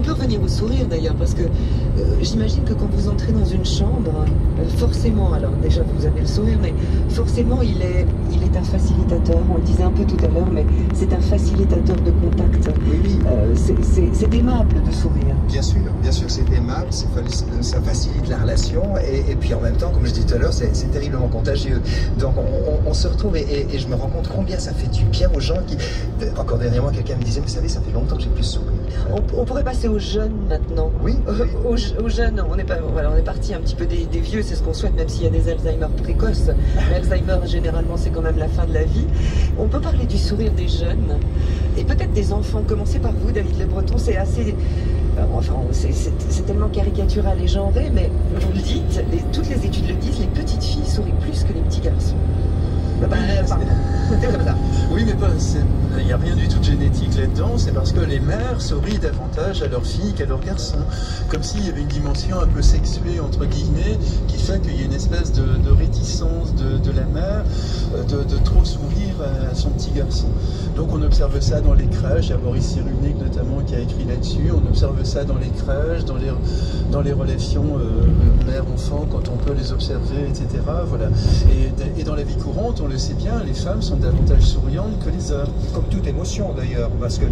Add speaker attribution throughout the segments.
Speaker 1: peut revenir au sourire d'ailleurs, parce que j'imagine que quand vous entrez dans une chambre, forcément, alors déjà vous avez le sourire, mais forcément il est un facilitateur, on le disait un peu tout à l'heure, mais c'est un facilitateur de contact.
Speaker 2: Oui, oui.
Speaker 1: C'est aimable de sourire.
Speaker 2: Bien sûr c'est aimable, ça facilite la relation, et puis en même temps, comme je disais tout à l'heure, c'est terriblement contagieux. Donc on se retrouve, et je me rends compte combien ça fait du bien aux gens qui... Encore dernièrement, quelqu'un me disait, vous savez, ça fait longtemps que j'ai plus souri.
Speaker 1: On pourrait passer aux jeunes maintenant.
Speaker 2: Oui.
Speaker 1: Aux jeunes, on est parti un petit peu des vieux, c'est ce qu'on souhaite, même s'il y a des Alzheimer précoces. Mais Alzheimer, généralement, c'est quand même la fin de la vie. On peut parler du sourire des jeunes, et peut-être des enfants. Commencez par vous, David Le Breton, c'est assez... Enfin, c'est tellement caricatural et genré, mais vous le dites, toutes les études le disent, les petites filles sourient plus que les petits garçons.
Speaker 3: Oui, mais il n'y a rien du tout de génétique là-dedans, c'est parce que les mères sourient davantage à leurs filles qu'à leurs garçons. Comme s'il y avait une dimension un peu sexuée, entre guillemets, qui fait qu'il y a une espèce de réticence de la mère de trop sourire à son petit garçon. Donc on observe ça dans les crèches, il y a Maurice Cyrulnik notamment qui a écrit là-dessus, on observe ça dans les crèches, dans les relations mère-enfant, quand on peut les observer, etc. Voilà. Et dans la vie courante, on le sait bien, les femmes sont davantage souriantes que les hommes.
Speaker 2: Comme toute émotion d'ailleurs, parce que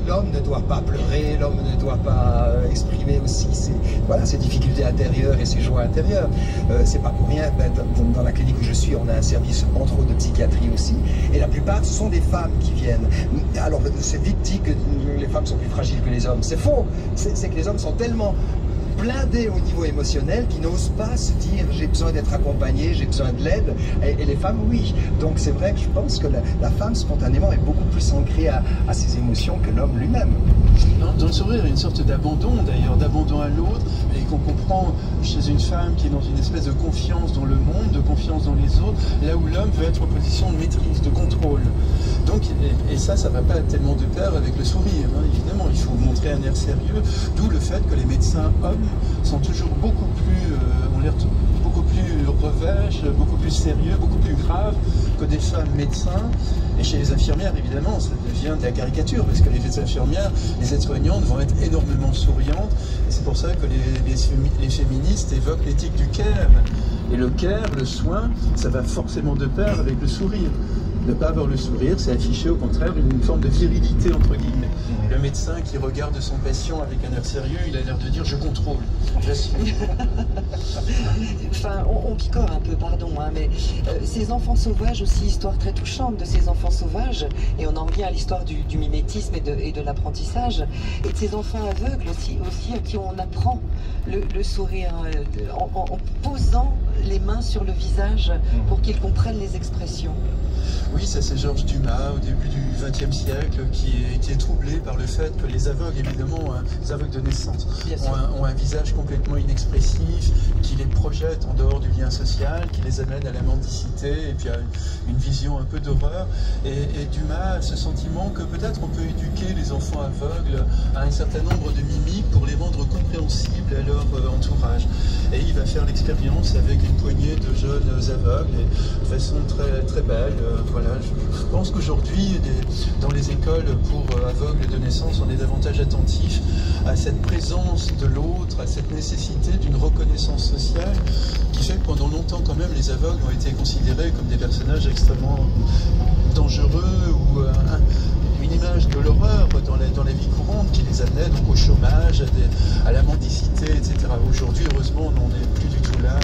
Speaker 2: l'homme ne doit pas pleurer, l'homme ne doit pas exprimer aussi ses difficultés intérieures et ses joies intérieures. C'est pas pour rien, dans la clinique où je suis, on a un service entre autres de psychiatrie aussi, et la plupart ce sont des femmes qui viennent. Alors c'est vite dit que les femmes sont plus fragiles que les hommes, c'est faux, c'est que les hommes sont tellement blindés au niveau émotionnel qui n'osent pas se dire j'ai besoin d'être accompagné, j'ai besoin de l'aide, et les femmes oui. Donc c'est vrai que je pense que la femme spontanément est beaucoup plus ancrée à ses émotions que l'homme lui-même.
Speaker 3: Dans le sourire, il y a une sorte d'abandon d'ailleurs, d'abandon à l'autre, et qu'on comprend chez une femme qui est dans une espèce de confiance dans le monde, de confiance dans les autres, là où l'homme veut être en position de maîtrise, de contrôle. Donc, et ça va pas tellement de pair avec le sourire, hein. Évidemment, il faut montrer un air sérieux, d'où le fait que les médecins hommes sont toujours beaucoup plus, beaucoup plus revêches, beaucoup plus sérieux, beaucoup plus graves que des femmes médecins. Et chez les infirmières, évidemment, ça devient de la caricature, parce que les infirmières, les aides-soignantes vont être énormément souriantes, et c'est pour ça que les féministes évoquent l'éthique du care. Et le care, le soin, ça va forcément de pair avec le sourire. Ne pas avoir le sourire, c'est afficher au contraire une forme de virilité, entre guillemets. Le médecin qui regarde son patient avec un air sérieux, il a l'air de dire « je contrôle, j'assure ».
Speaker 1: Enfin, on picore un peu, pardon, hein, mais ces enfants sauvages aussi, histoire très touchante de ces enfants sauvages, et on en revient à l'histoire du mimétisme et de l'apprentissage, et de ces enfants aveugles aussi à qui on apprend le sourire en posant les mains sur le visage pour qu'ils comprennent les expressions.
Speaker 3: Oui, ça c'est Georges Dumas au début du XXe siècle qui est troublé par le fait que les aveugles, évidemment, les aveugles de naissance, ont un visage complètement inexpressif, qui les projette en dehors du lien social, qui les amène à la mendicité et puis à une vision un peu d'horreur. Et Dumas a ce sentiment que peut-être on peut éduquer les enfants aveugles à un certain nombre de mimiques pour les rendre compréhensibles à leur entourage. Et il va faire l'expérience avec une poignée de jeunes aveugles, et de façon très, très belle. Voilà, je pense qu'aujourd'hui, dans les écoles pour aveugles de naissance, on est davantage attentif à cette présence de l'autre, à cette nécessité d'une reconnaissance sociale, qui fait que pendant longtemps, quand même, les aveugles ont été considérés comme des personnages extrêmement dangereux ou une image de l'horreur dans la vie courante qui les amenait donc au chômage, à la mendicité, etc. Aujourd'hui, heureusement, on n'en est plus du tout là.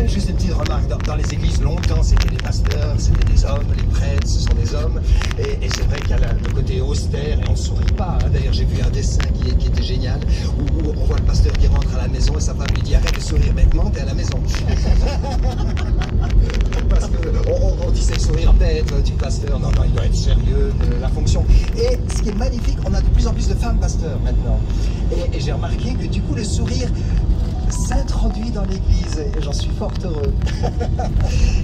Speaker 2: Juste une petite remarque, dans les églises, longtemps, c'était les pasteurs, c'était des hommes, les prêtres, ce sont des hommes, et c'est vrai qu'il y a le côté austère, et on ne sourit pas, hein. D'ailleurs, j'ai vu un dessin qui était génial, où on voit le pasteur qui rentre à la maison, et sa femme lui dit « Arrête de sourire maintenant, t'es à la maison ». Parce qu'on dit c'est le sourire tête du pasteur, non, il doit être sérieux de la fonction. Et ce qui est magnifique, on a de plus en plus de femmes pasteurs maintenant, et j'ai remarqué que du coup, le sourire s'introduit dans l'église, et j'en suis fort heureux.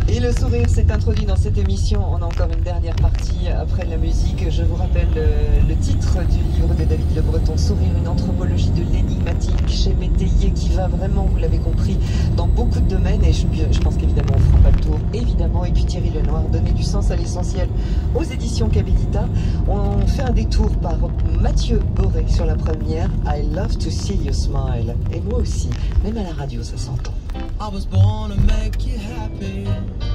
Speaker 1: Et le sourire s'est introduit dans cette émission. On a encore une dernière partie après la musique. Je vous rappelle le titre titre du livre de David Le Breton, Sourire, une anthropologie de l'énigmatique chez Métayer, qui va vraiment, vous l'avez compris, dans beaucoup de domaines, et je pense qu'évidemment on ne fera pas le tour, évidemment. Et puis Thierry Lenoir, Donner du sens à l'essentiel aux éditions Cabellita. On fait un détour par Mathieu Boré sur la première, I Love to See You Smile. Et moi aussi, même à la radio ça s'entend.
Speaker 4: I was born to make you happy.